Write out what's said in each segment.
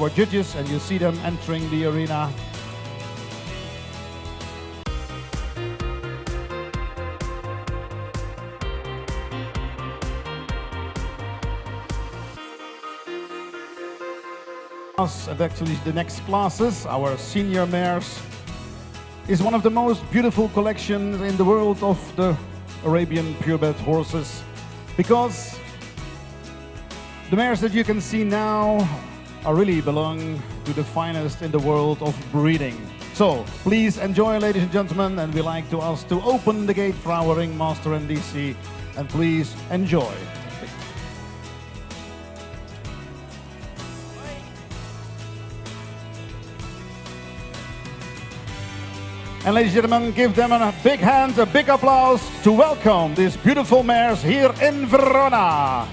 our judges, and you see them entering the arena. And actually the next classes, our senior mares, is one of the most beautiful collections in the world of the Arabian purebred horses, because the mares that you can see now are really belong to the finest in the world of breeding. So please enjoy, ladies and gentlemen, and we like to ask to open the gate for our ringmaster and DC, and please enjoy. And ladies and gentlemen, give them a big hand, a big applause to welcome these beautiful mares here in Verona.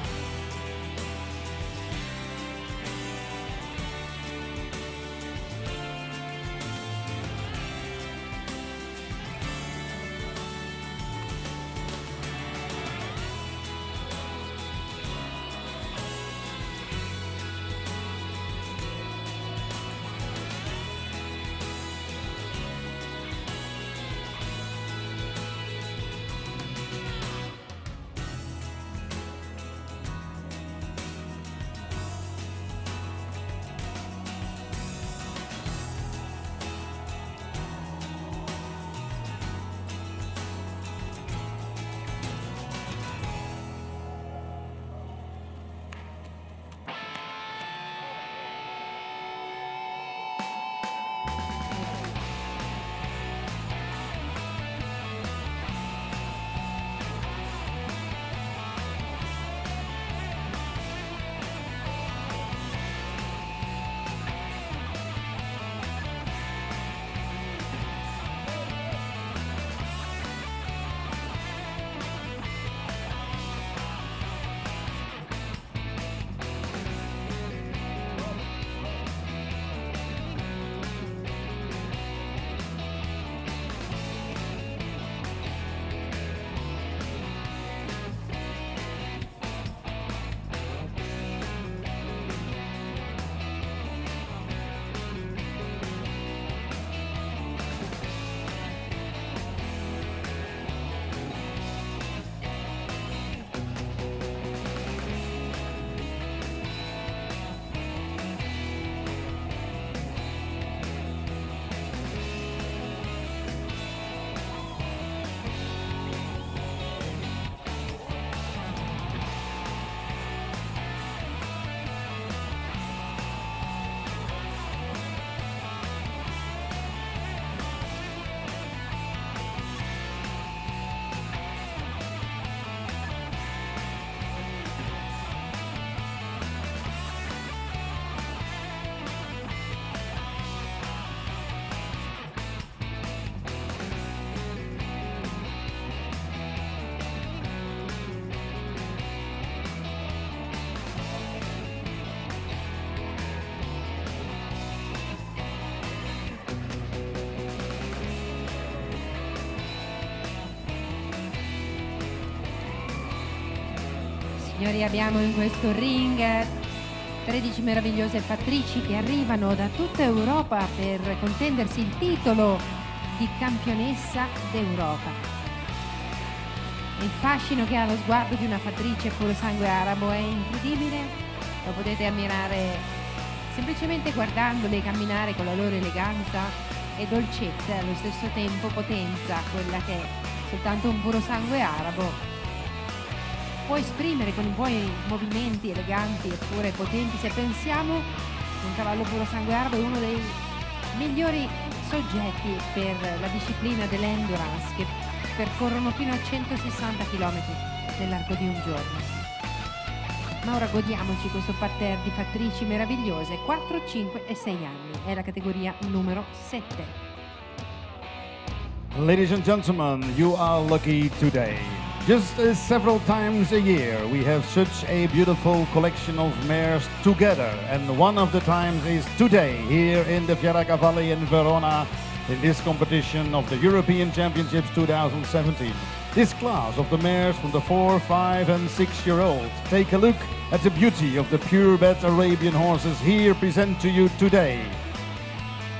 Signori, abbiamo in questo ring 13 meravigliose fattrici che arrivano da tutta Europa per contendersi il titolo di campionessa d'Europa. Il fascino che ha lo sguardo di una fattrice puro sangue arabo è incredibile, lo potete ammirare semplicemente guardandole camminare con la loro eleganza e dolcezza e allo stesso tempo potenza, quella che soltanto un puro sangue arabo può esprimere con i buoni movimenti eleganti eppure potenti. Se pensiamo, un cavallo puro sangue arabo è uno dei migliori soggetti per la disciplina dell'endurance, che percorrono fino a 160 km nell'arco di un giorno. Ma ora godiamoci questo parterre di fattrici meravigliose, 4, 5 e 6 anni, è la categoria numero 7. Ladies and gentlemen, you are lucky today. Just as several times a year we have such a beautiful collection of mares together, and one of the times is today here in the Fiera Valley in Verona in this competition of the European Championships 2017. this class of the mares from the 4, 5 and 6-year-old. Take a look at the beauty of the purebred Arabian horses here present to you today.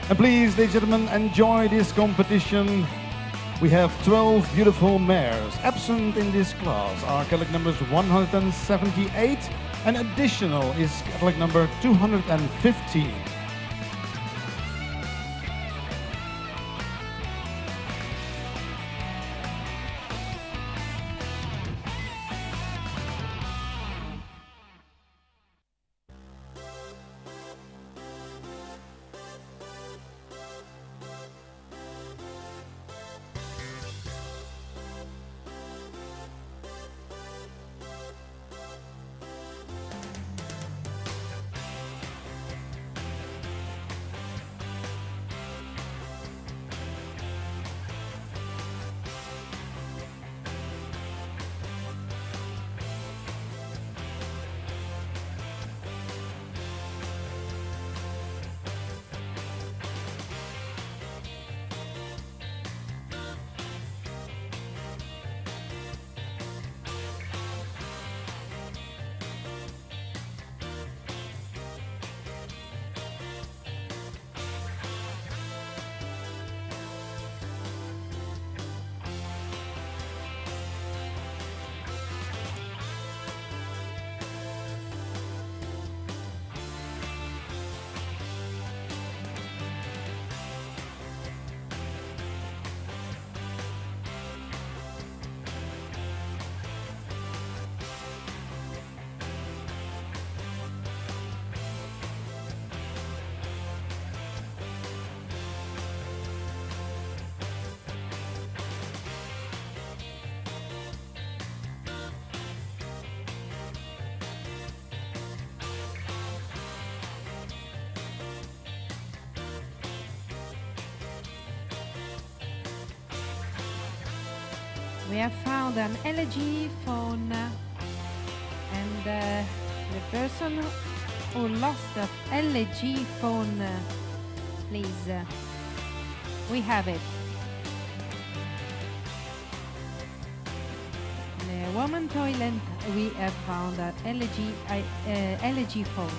And please, ladies and gentlemen, enjoy this competition. We have 12 beautiful mares. Absent in this class are Cadillac numbers 178 and additional is Cadillac number 215. We have found an LG phone and the person who lost the LG phone, please, we have it. In the woman toilet we have found an LG phone.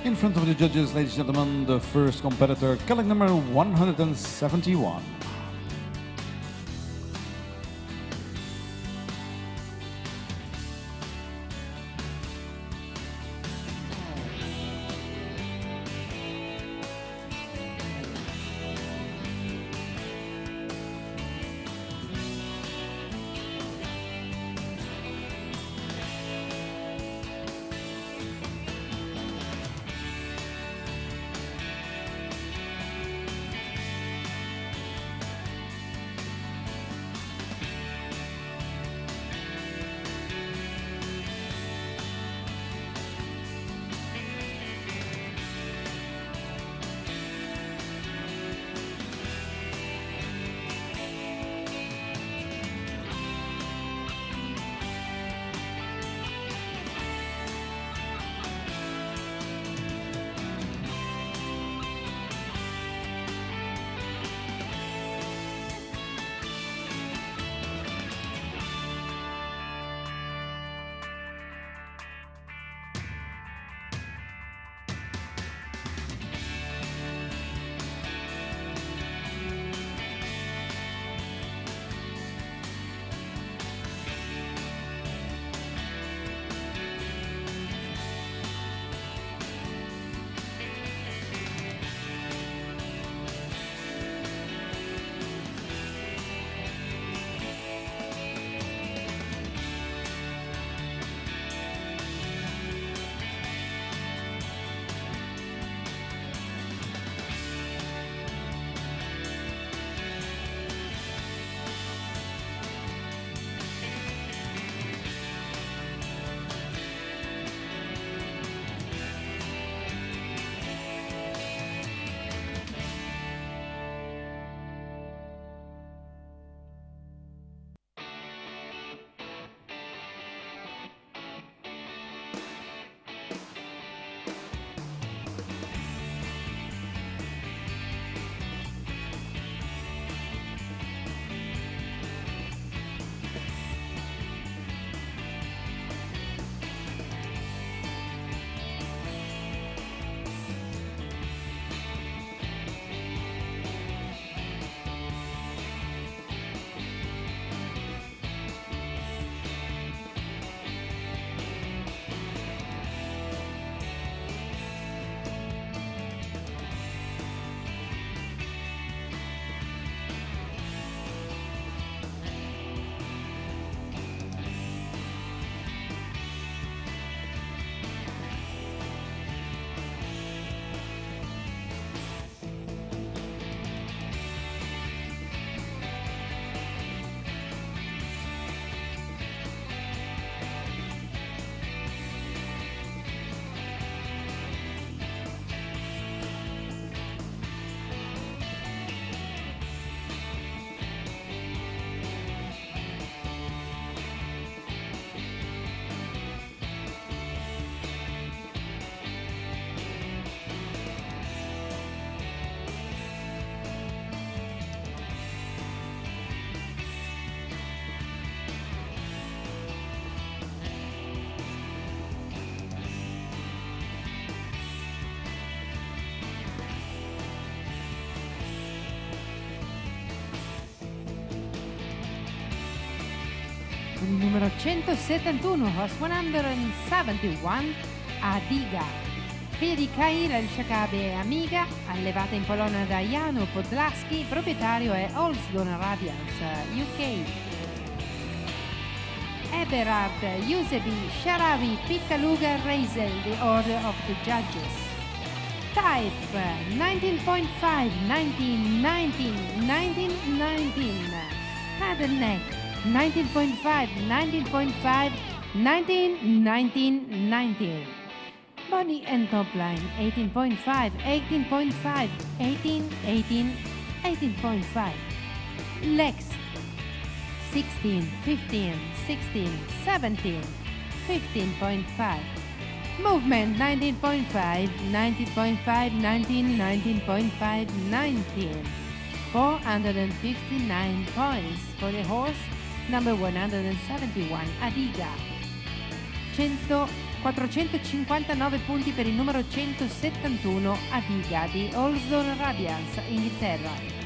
In front of the judges, ladies and gentlemen, the first competitor, colleague number 171. Con il numero 171, Host 171, Adiga. Figlia di Kaira El Shakabe e amiga, allevata in Polonia da Jano Podlaski, proprietario è Olsdon Radiance, UK. Eberhard Yusebi Sharavi Piccaluga Reisel, the Order of the Judges. Type 19.5, 1919, 1919. Head and neck 19.5, 19.5, 19, 19, 19. Body and top line 18.5, 18.5, 18, 18, 18.5. Legs 16, 15, 16, 17, 15.5. Movement 19.5, 19.5, 19, 19.5, 19. 459 points for the horse number 171, Adiga. 171 459 punti per il numero 171 Adiga di Olsdon Radiance, Inghilterra.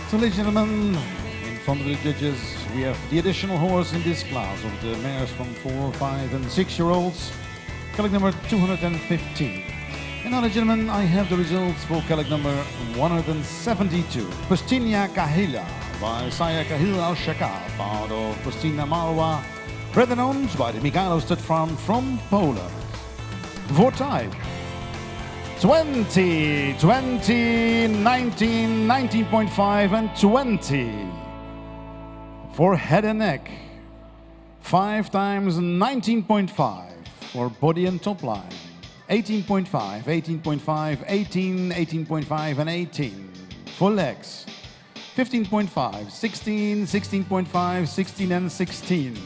So, ladies and gentlemen, in front of the judges, we have the additional horse in this class of the mares from 4, 5 and 6-year-olds, colleague number 215. And now, ladies and gentlemen, I have the results for colleague number 172. Pustinia Kahila by Saya Kahil Al-Shakab out of Pustina Marwa, bred and owned by the Mikhailo Stud Farm from Poland. For time, 20, 20, 19, 19.5 and 20. For head and neck, 5 times 19.5. For body and top line, 18.5, 18.5, 18, 18.5 and 18. For legs, 15.5, 16, 16.5, 16 and 16.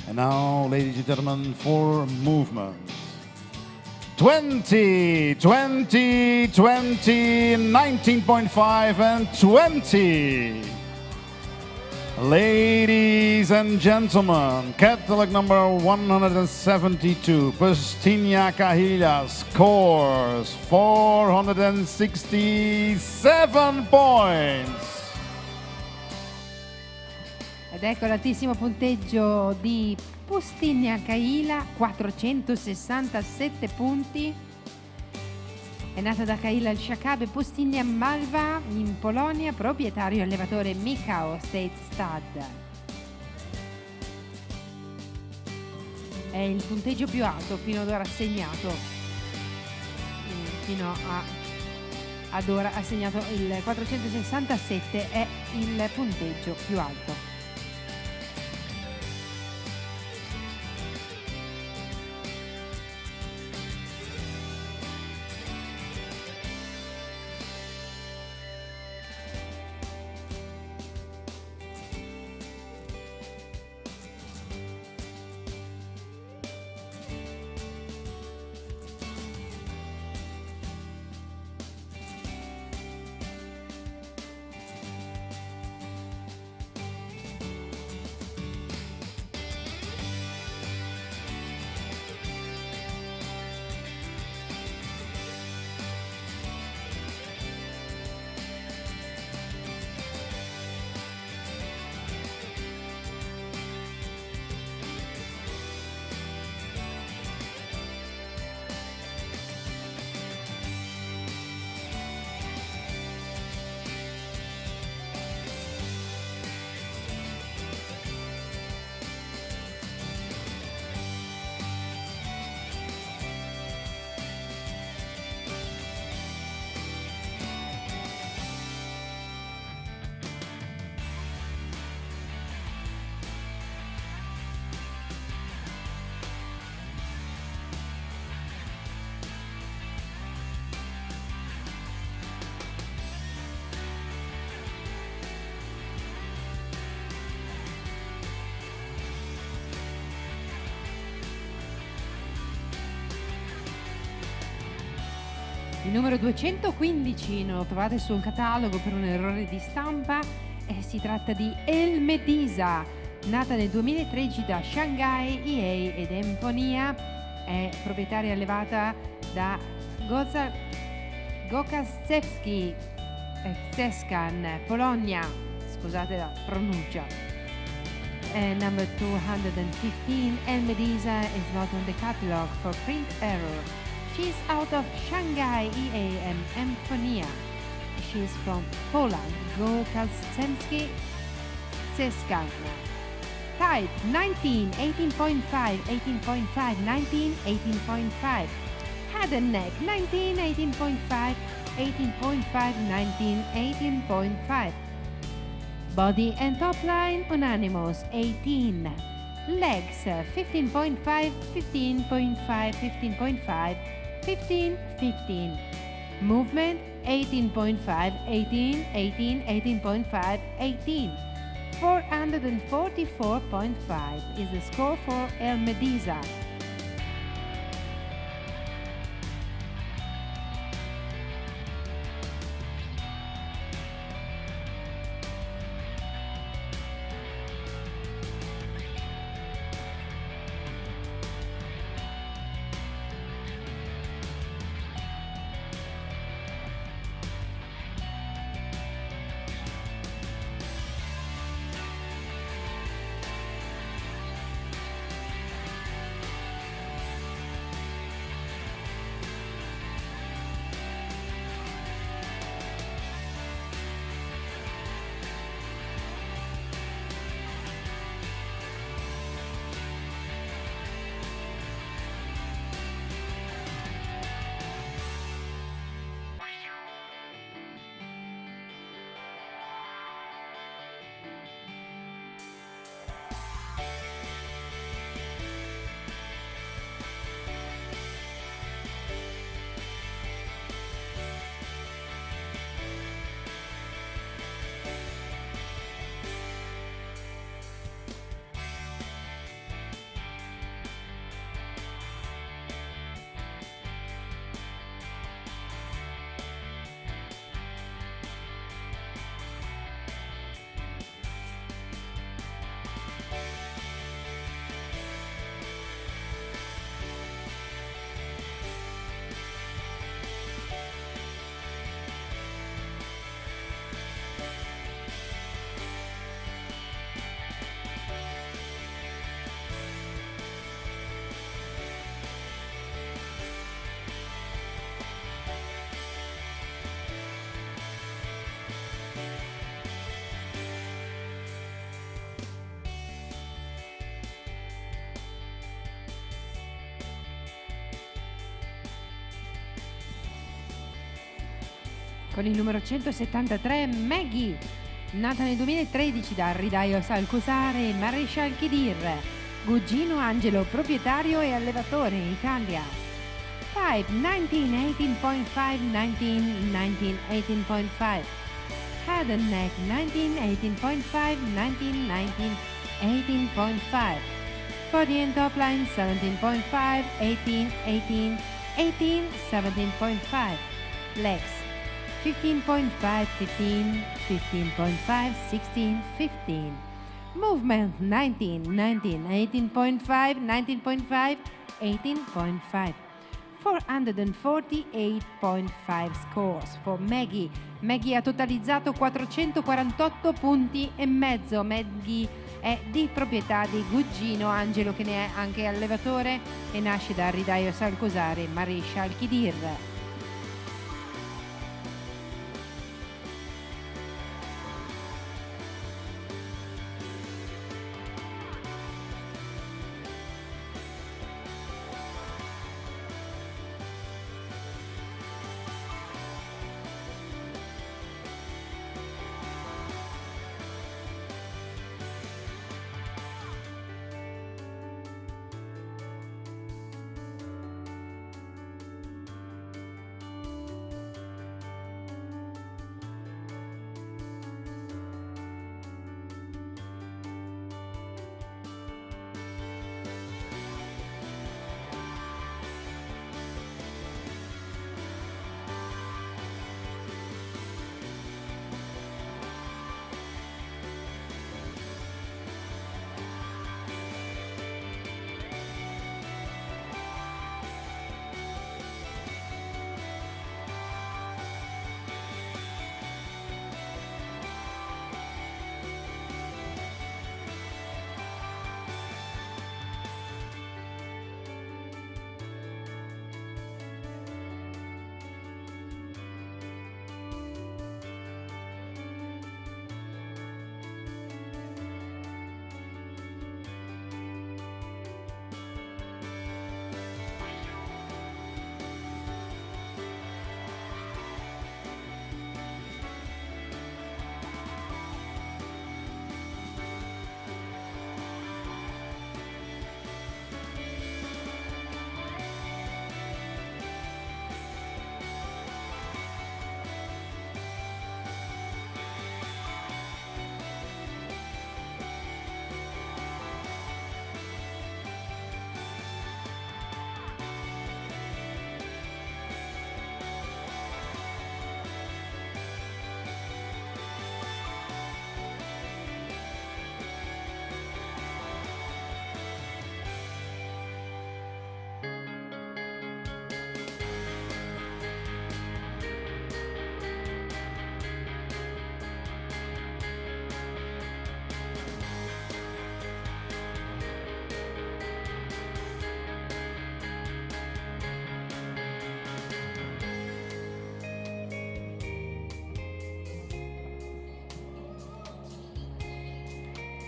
And now, ladies and gentlemen, for movement. 20, 20, 20, 19.5 and 20. Ladies and gentlemen, catalog number 172, Pustinia Kahila scores 467 points. Ed ecco l'altissimo punteggio di Pustinia Kahila, 467 punti. È nata da Kahila Al-Shakab e Pustinia Malva in Polonia, proprietario e allevatore Michał State Stud. È il punteggio più alto fino ad ora assegnato. Ad ora assegnato il 467 è il punteggio più alto. Il numero 215 non lo trovate sul catalogo per un errore di stampa e si tratta di El Medisa, nata nel 2013 da Shanghai, EA ed Emponia, è proprietaria allevata da Gokaszewski Zeskan, Polonia, scusate la pronuncia. And number 215, El Medisa is not on the catalog for print error. She's out of Shanghai, EA and Emponia. She's from Poland, Gokaszewski Zeskan. Type 19, 18.5, 18.5, 19, 18.5. Head and neck 19, 18.5, 18.5, 19, 18.5. Body and top line unanimous 18. Legs 15.5, 15.5, 15.5, 15, 15. Movement 18.5, 18, 18, 18.5, 18. 444.5 is the score for El Medisa. Con il numero 173 Maggie, nata nel 2013 da Ridaio Salcusare e Marescial Chidir, Gugino Angelo, proprietario e allevatore in Italia. Type 19, 18.5, 19, 19, 18.5. Head and neck 19, 18.5, 19, 19, 18.5. Body and top line 17.5, 18, 18, 18, 17.5. Legs 15.5, 15, 15.5, 16, 15. Movement 19, 19, 18.5, 19.5, 18.5. 448.5 scores for Maggie. Maggie ha totalizzato 448 punti e mezzo. Maggie è di proprietà di Gugino Angelo, che ne è anche allevatore e nasce da Ridaio Salcosare Marescial Chidir.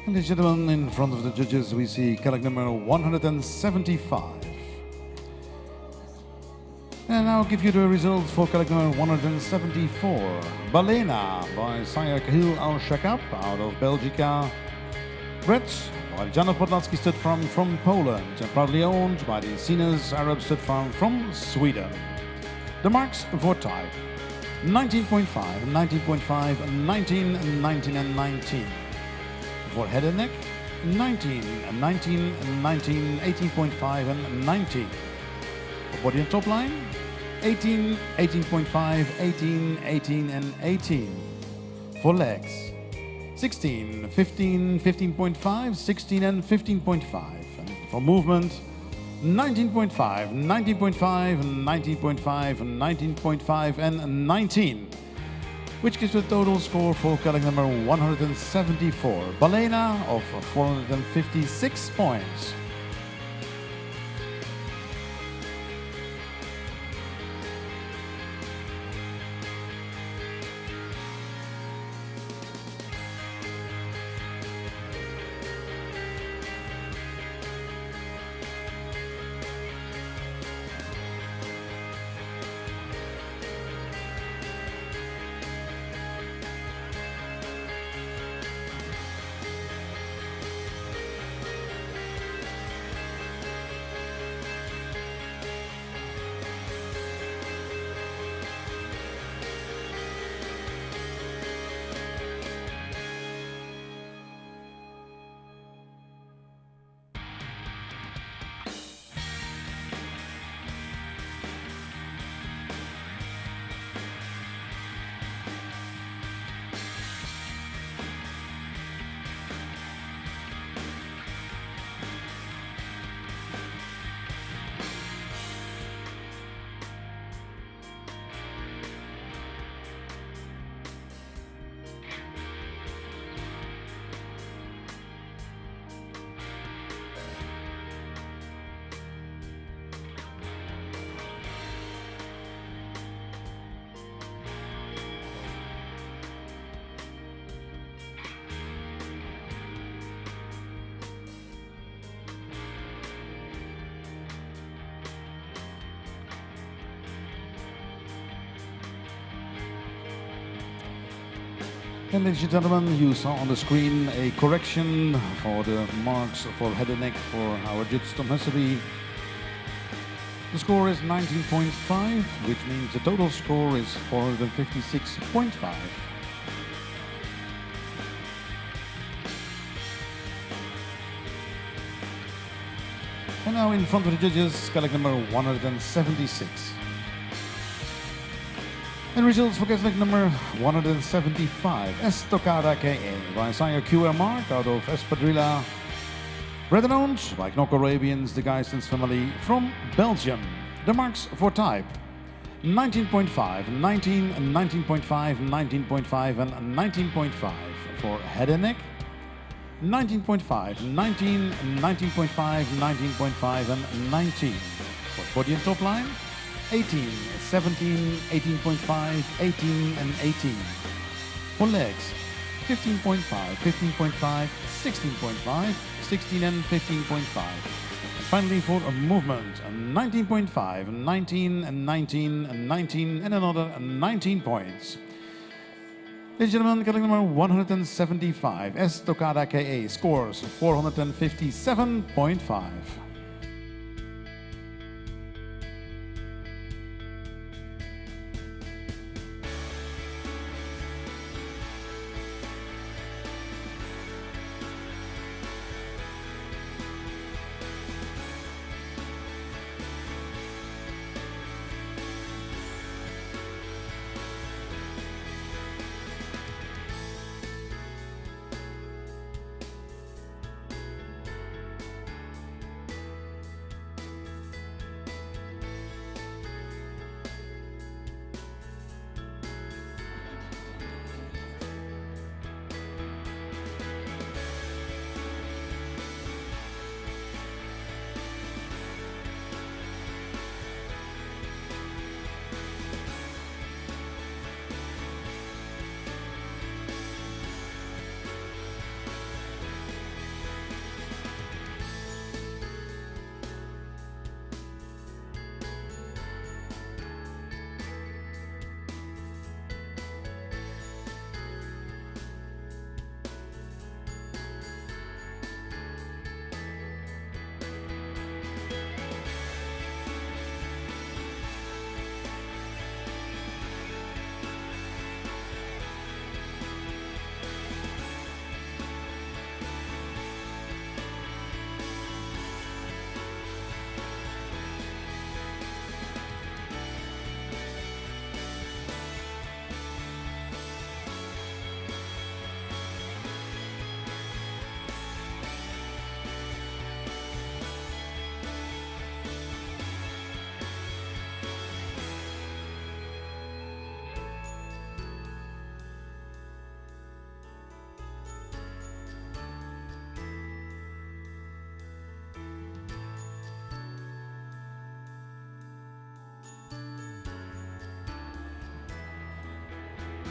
Ladies and gentlemen, in front of the judges, we see kayak number 175. And I'll give you the results for kayak number 174. Balena by Sire Kahil Al-Shakab out of Belgica. Red by Janov Podlatsky stud farm from Poland and proudly owned by the Sinas Arab stud farm from Sweden. The marks for type 19.5, 19.5, 19, 19 and 19. For head and neck 19, 19, 19, 18.5 and 19. For body and top line 18, 18.5, 18, 18 and 18. For legs 16, 15, 15.5, 16 and 15.5. And for movement 19.5, 19.5, 19.5, 19.5 and 19. Which gives a total score for kayak number 174. Balena of 456 points. And ladies and gentlemen, you saw on the screen a correction for the marks for head and neck for our judge Tom Hessery. The score is 19.5, which means the total score is 456.5. And now in front of the judges, kayak number 176. And results for kayak number 175, Estocada KA by Sire QR Mark out of Espadrilla. Bred and owned by Knock Arabians, the Geistens family from Belgium. The marks for type 19.5, 19, 19.5, 19.5 and 19.5. For head and neck 19.5, 19, 19.5, 19.5 and 19. For body and top line 18, 17, 18.5, 18 and 18. For legs 15.5, 15.5, 16.5, 16 and 15.5. And finally for a movement 19.5, 19 and 19 and 19 and another 19 points. Ladies and gentlemen, kayak number 175, Estocada KA scores 457.5.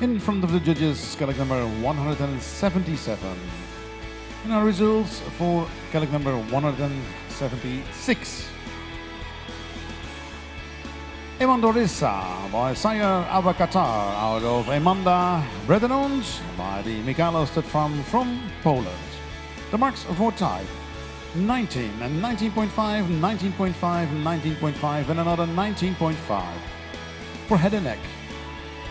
In front of the judges, kayak number 177. And our results for kayak number 176. Emandorissa by Sire Abakatar out of Emanda, bred and owned by the Mikhailo stud farm from Poland. The marks for type 19 and 19.5, 19.5, 19.5 and another 19.5. For head and neck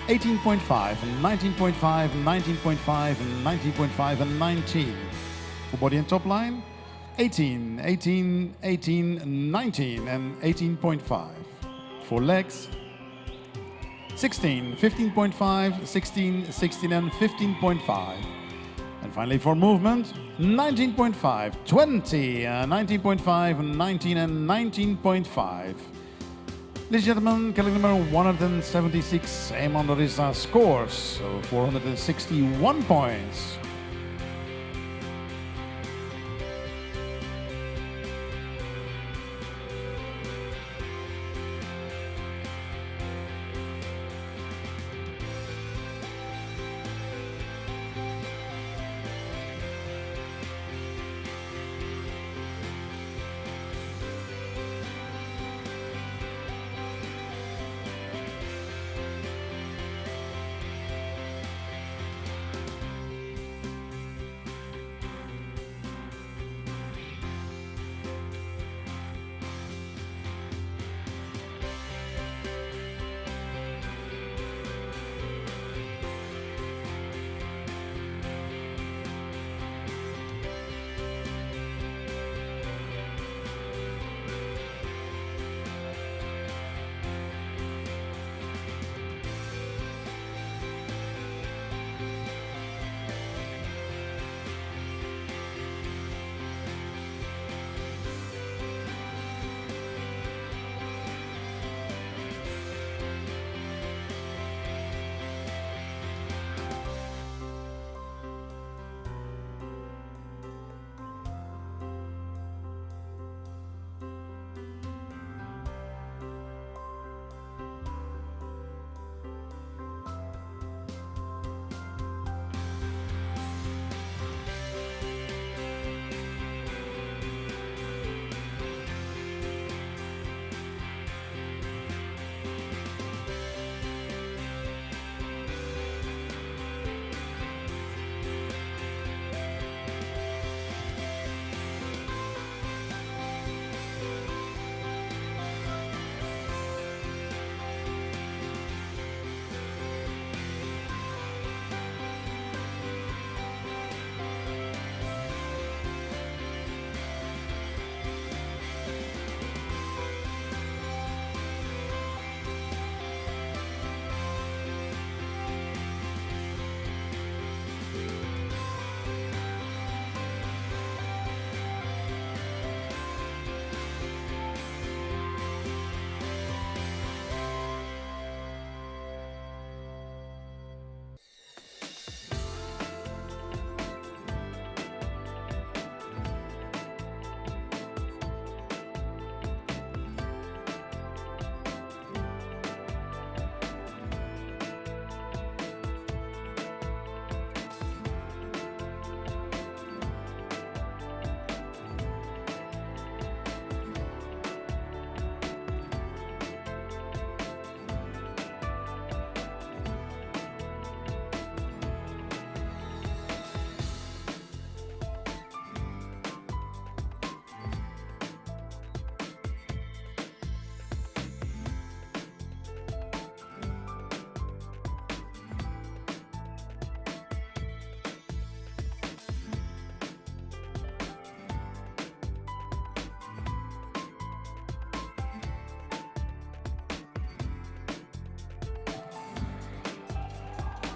18.5, 19.5, 19.5 and 19.5 and 19. For body and top line 18, 18, 18, 19 and 18.5. For legs 16, 15.5, 16, 16 and 15.5. And finally for movement 19.5, 20, 19.5, 19 and 19.5. Ladies and gentlemen, kayak number 176, Emandorissa scores so 461 points.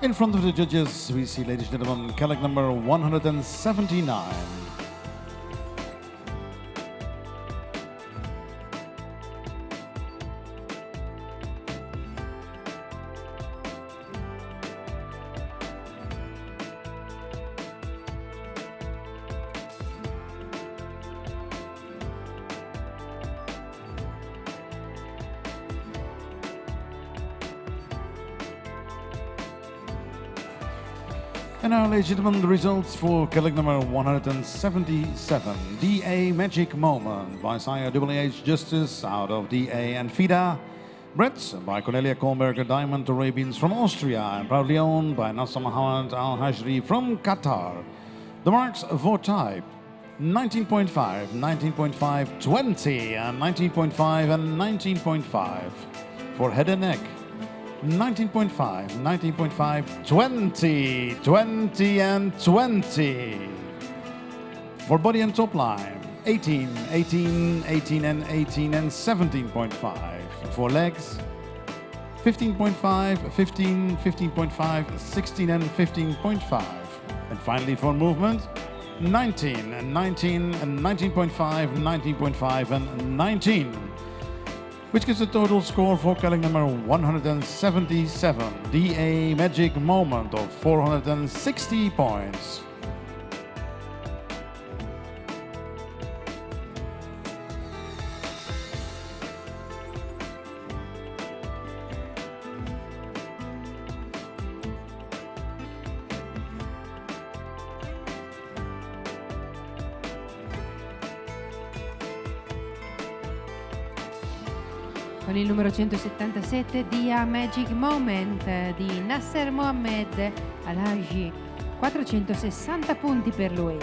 In front of the judges, we see, ladies and gentlemen, kayak number 179. And now, ladies and gentlemen, the results for Catholic number 177, DA Magic Moment by Sire WH Justice out of DA and FIDA. Bred by Cornelia Kohlberger Diamond Arabians from Austria and proudly owned by Nasser Mohammed Al Hajri from Qatar. The marks for type 19.5, 19.5, 20, and 19.5 and 19.5. For head and neck 19.5, 19.5, 20, 20 and 20. For body and top line 18, 18, 18 and 18 and 17.5. For legs 15.5, 15, 15.5, 16 and 15.5. And finally for movement 19 and 19 and 19.5, 19.5 and 19. Which gives a total score for Catholic number 177, DA Magic Moment of 460 points. Con il numero 177 DA Magic Moment di Nasser Mohammed Al-Haji, 460 punti per lui.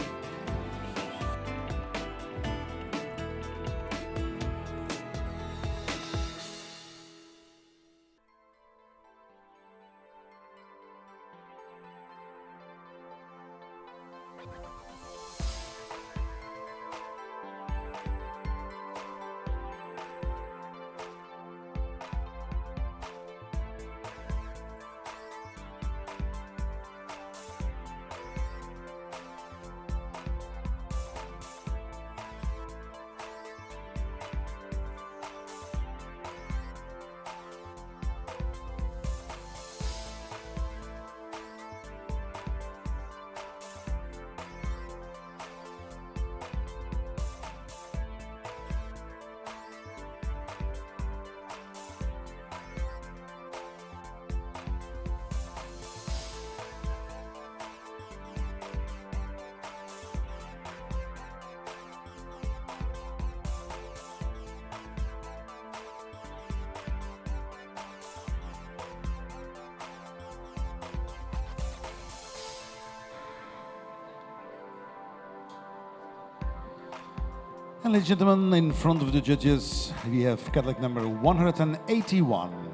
And ladies and gentlemen, in front of the judges, we have Catholic number 181.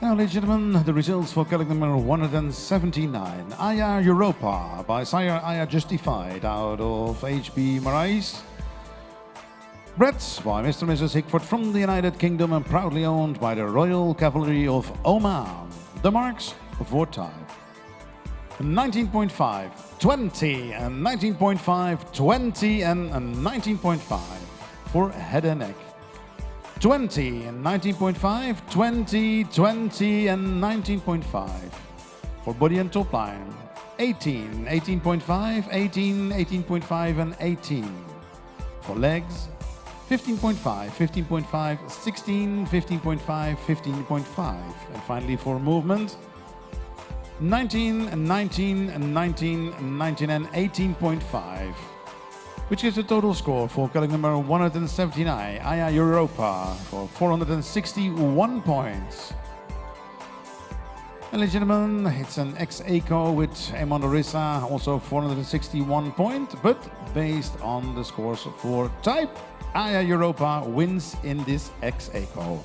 Now, ladies and gentlemen, the results for Catholic number 179, Aya Europa by Sire Aya Justified out of HB Marais. Bred by Mr. and Mrs. Hickford from the United Kingdom and proudly owned by the Royal Cavalry of Oman. The marks for type 19.5, 20 and 19.5, 20 and 19.5. For head and neck 20 and 19.5, 20, 20 and 19.5. For body and top line 18, 18.5, 18, 18.5 and 18. For legs 15.5, 15.5, 16, 15.5, 15.5. And finally for movement 19 and 19 and 19 and 19 and 18.5. Which is the total score for Catholic number 179, Aya Europa, for 461 points. And ladies and gentlemen, it's an ex-ACO with Emon Orissa, also 461 points, but based on the scores for type, Aya Europa wins in this ex-ACO.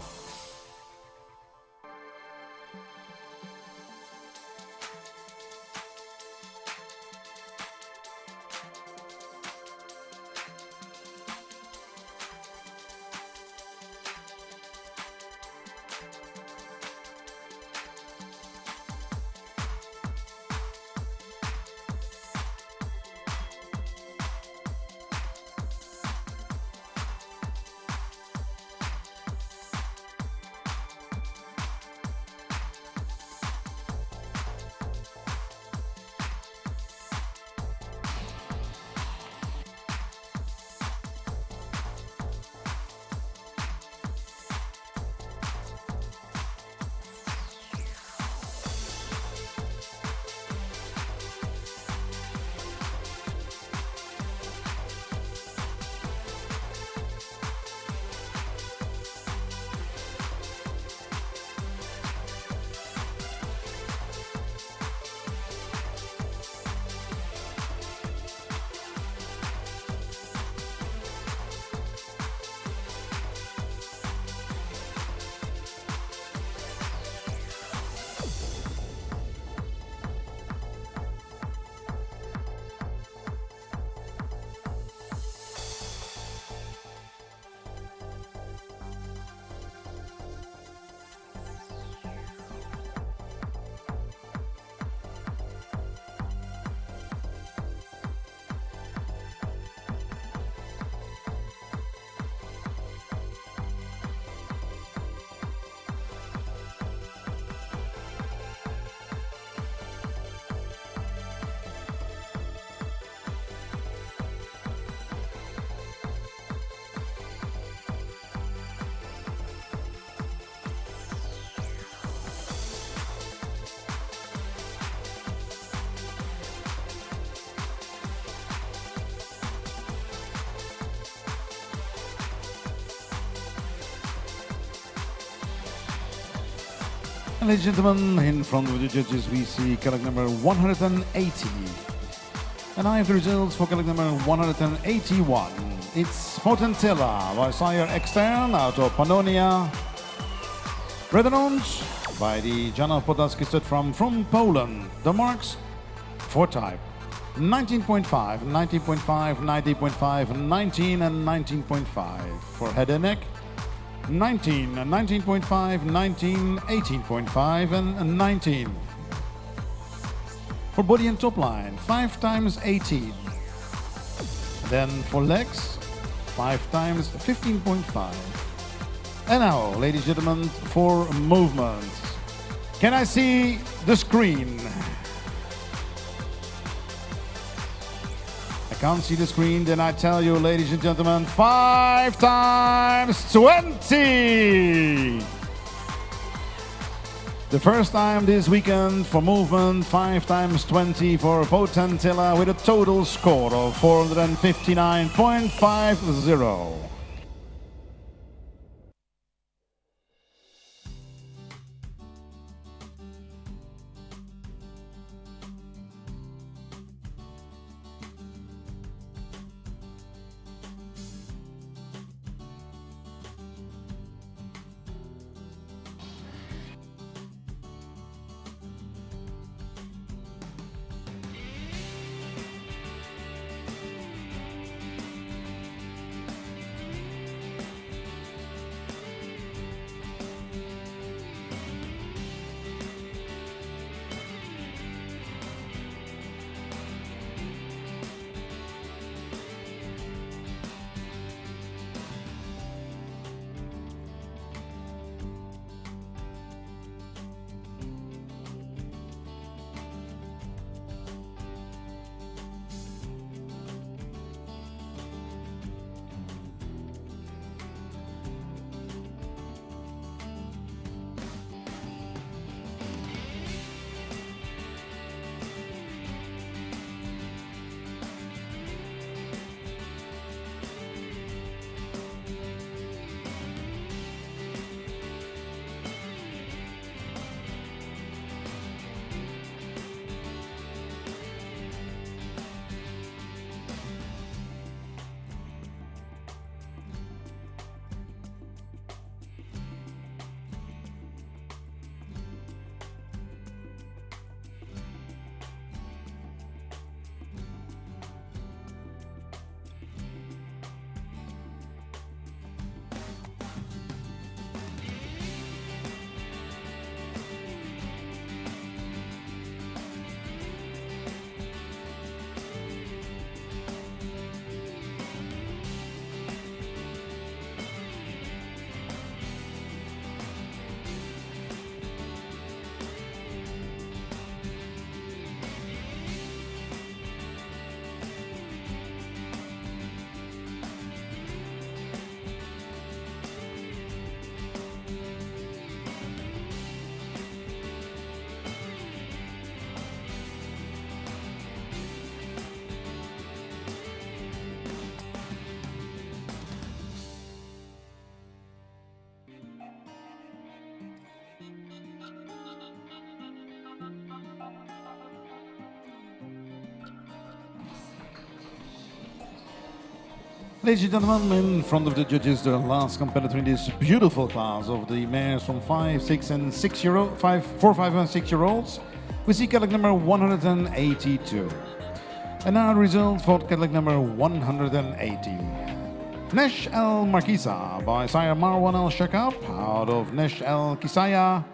And ladies and gentlemen, in front of the judges we see colleague number 180. And I have the results for colleague number 181. It's Potentilla by Sire Extern out of Pannonia. Verona by the Janov Podlaski stud from Poland. The marks for type 19.5, 19.5, 19.5, 19 and 19.5. For head and neck 19, 19.5, 19, 18.5 and 19. For body and top line 5 times 18. Then for legs 5 times 15.5. And now, ladies and gentlemen, for movements. Can I see the screen? I can't see the screen, then I tell you, ladies and gentlemen, 5 times 20. The first time this weekend for movement, 5 times 20 for Potentilla with a total score of 459.50. Ladies and gentlemen, in front of the judges, the last competitor in this beautiful class of the mares from 5, 6 and 6 year old, 4, 5 and 6 year olds, we see catalog number 182. And now the result for catalog number 180. Nesh El Marquisa by Sire Marwan El Shakab out of Nesh El Kisaya,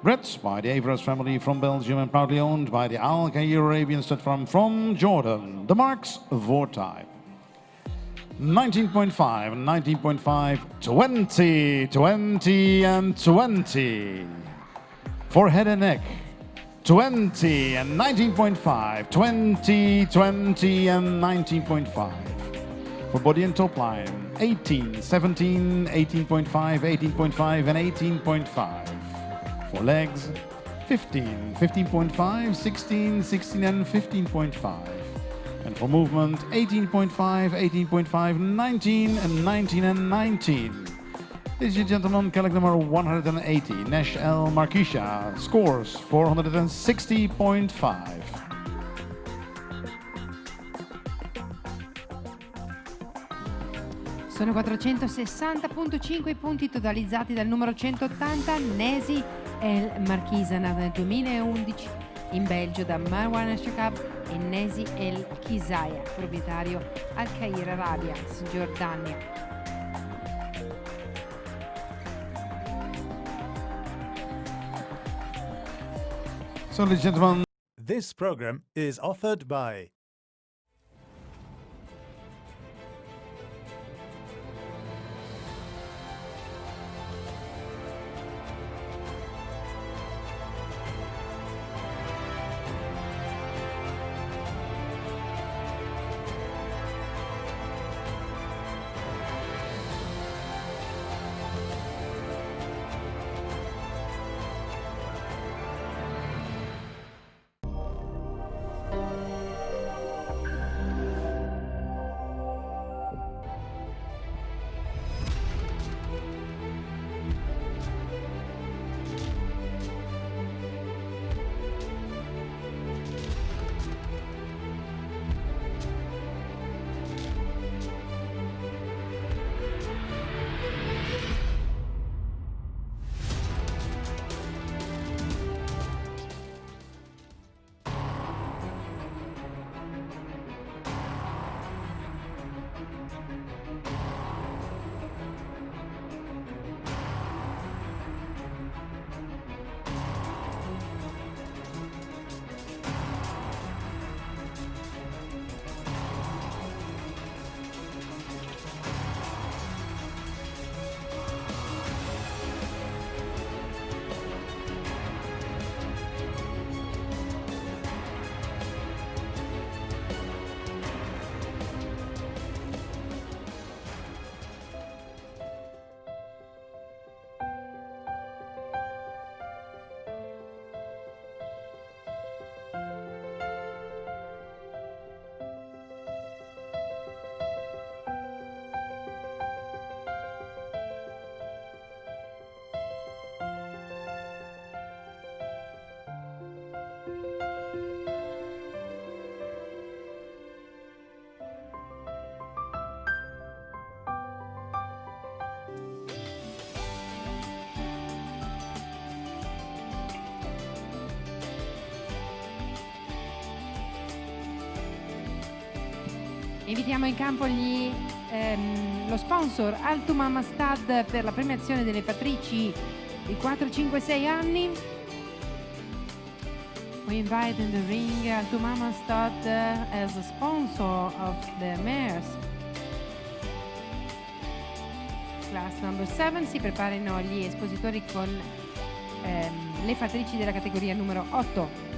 bred by the Everest family from Belgium and proudly owned by the Al Khair Arabian stud farm from Jordan. The marks for type 19.5, 19.5, 20, 20 and 20. For head and neck 20 and 19.5, 20, 20 and 19.5. For body and top line 18, 17, 18.5, 18.5 and 18.5. For legs 15, 15.5, 16, 16 and 15.5. And for movement 18.5, 18.5, 19 and 19 and 19. Ladies and gentlemen, colleague number 180, Nesh El Markisha, scores 460.5. Sono 460.5 i punti totalizzati dal numero 180 Nesi El Marchisa, nato nel 2011 in Belgio da Marwan Shakab, e Nesi El Kizaya, proprietario Al Khair Arabia, Cisgiordania. So, ladies and gentlemen, This program is offered by Invitiamo in campo lo sponsor Altumama Stad per la premiazione delle fattrici di 4, 5, 6 anni. We invite in the ring Altumama Stad as a sponsor of the mares. Class number 7, si preparino gli espositori con le fattrici della categoria numero 8.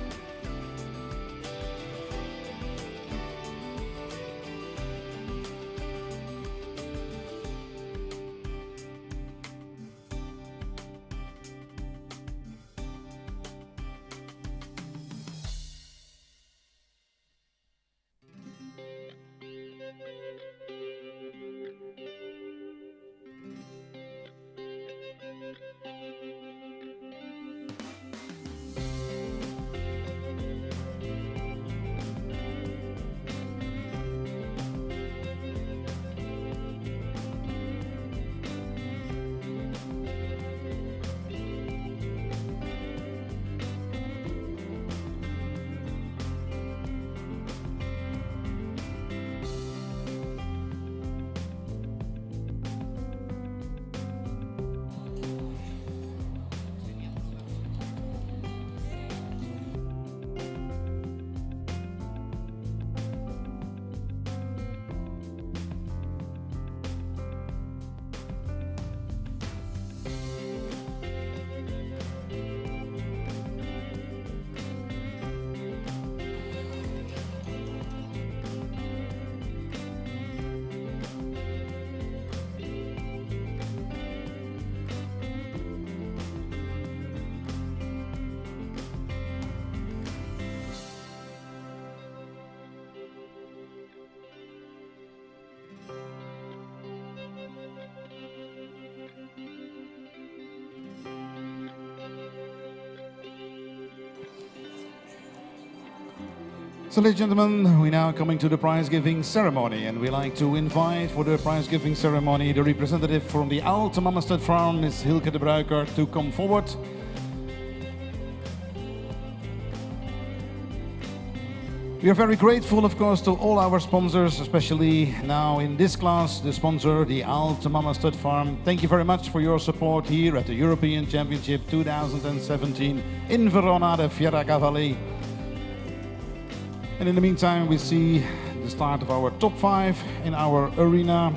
So, ladies and gentlemen, we're now coming to the prize-giving ceremony, and we like to invite for the prize-giving ceremony the representative from the Alte Mama Stud Farm, Ms. Hilke de Bruiker, to come forward. We are very grateful, of course, to all our sponsors, especially now in this class, the sponsor, the Alte Mama Stud Farm. Thank you very much for your support here at the European Championship 2017 in Verona, the Fiera Cavalli. And in the meantime, we see the start of our top 5 in our arena.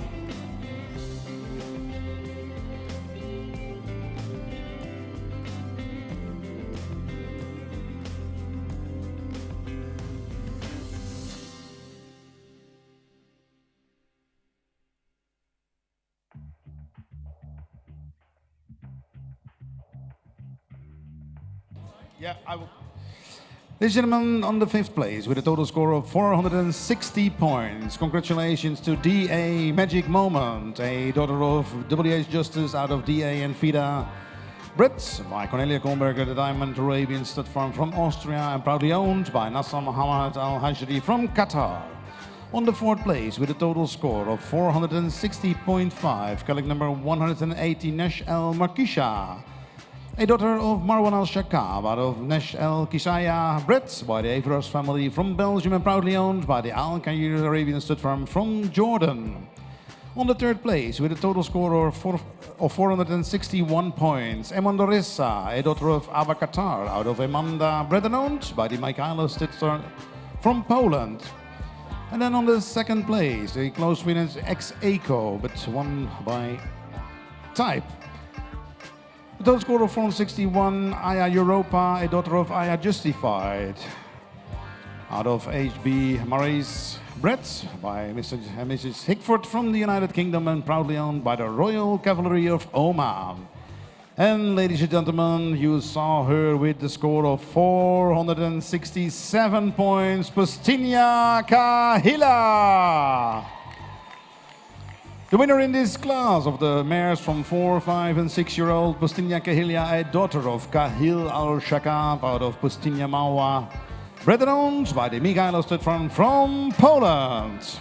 Yeah, I will. Ladies and gentlemen, on the 5th place with a total score of 460 points. Congratulations to DA Magic Moment, a daughter of WH Justice out of DA and FIDA. Brits by Cornelia Kohlberger, the Diamond Arabian Stud Farm from Austria, and proudly owned by Nasser Mohammed Al Hajri from Qatar. On the 4th place with a total score of 460.5, colleague number 180, Nesh El Markisha, a daughter of Marwan Al-Shakab out of Nesh El Kisaya, bred by the Everos family from Belgium and proudly owned by the Al Khair Arabian Stud Farm from Jordan. On the 3rd place with a total score of 461 points, Emandorissa, a daughter of Abba Qatar out of Emanda, bred and owned by the Michaela Stud Farm from Poland. And then on the 2nd place, a close winner is ex-Eco, but won by Type. The total score of 461, Aya Europa, a daughter of Aya Justified, out of HB Marais, bred by Mr. and Mrs. Hickford from the United Kingdom and proudly owned by the Royal Cavalry of Oman. And ladies and gentlemen, you saw her with the score of 467 points, Pustinia Kahila. The winner in this class of the mares from 4, 5 and 6-year-old, Pustinia Kahila, a daughter of Kahil Al-Shakab out of Pustinia Mawa, bred and owned by the Michaela Stud Farm from Poland.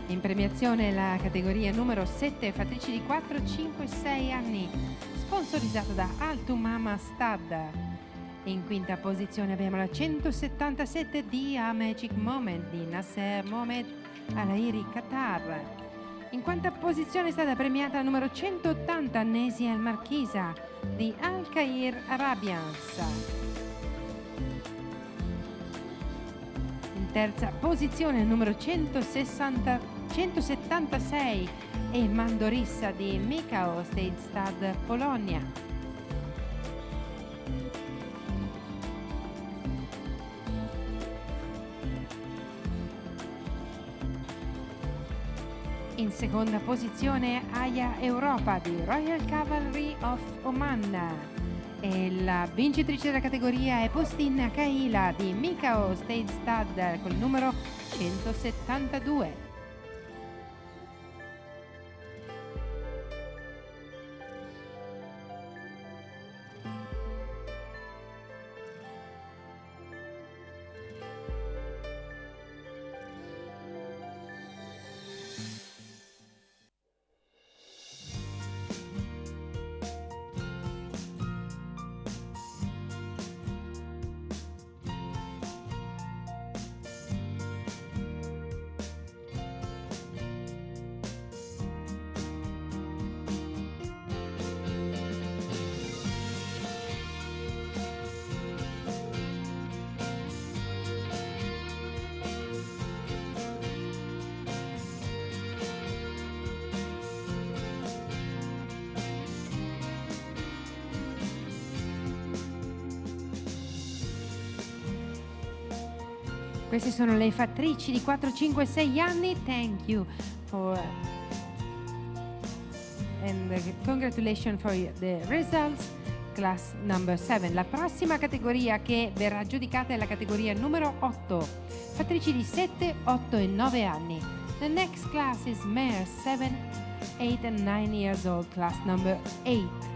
In premiazione la categoria numero 7, fattrici di 4, 5, 6 anni, sponsorizzata da Altu Mama Stud. In quinta posizione abbiamo la 177 DA Magic Moment di Nasser Mohamed Al Hajri Qatar. In quarta posizione è stata premiata la numero 180 Nesi El Marchisa di Al Khair Arabians. In terza posizione il numero 176 e Mandorissa di Mikao State Stud Polonia. In seconda posizione Aya Europa di Royal Cavalry of Oman E la vincitrice della categoria è Postin Kaila di Mikao State Stud col numero 172. Queste sono le fattrici di 4, 5, 6 anni. Thank you for and congratulations for the results. Class number 7. La prossima categoria che verrà giudicata è la categoria numero 8. Fattrici di 7, 8 e 9 anni. The next class is mare 7, 8 and 9 years old, class number 8.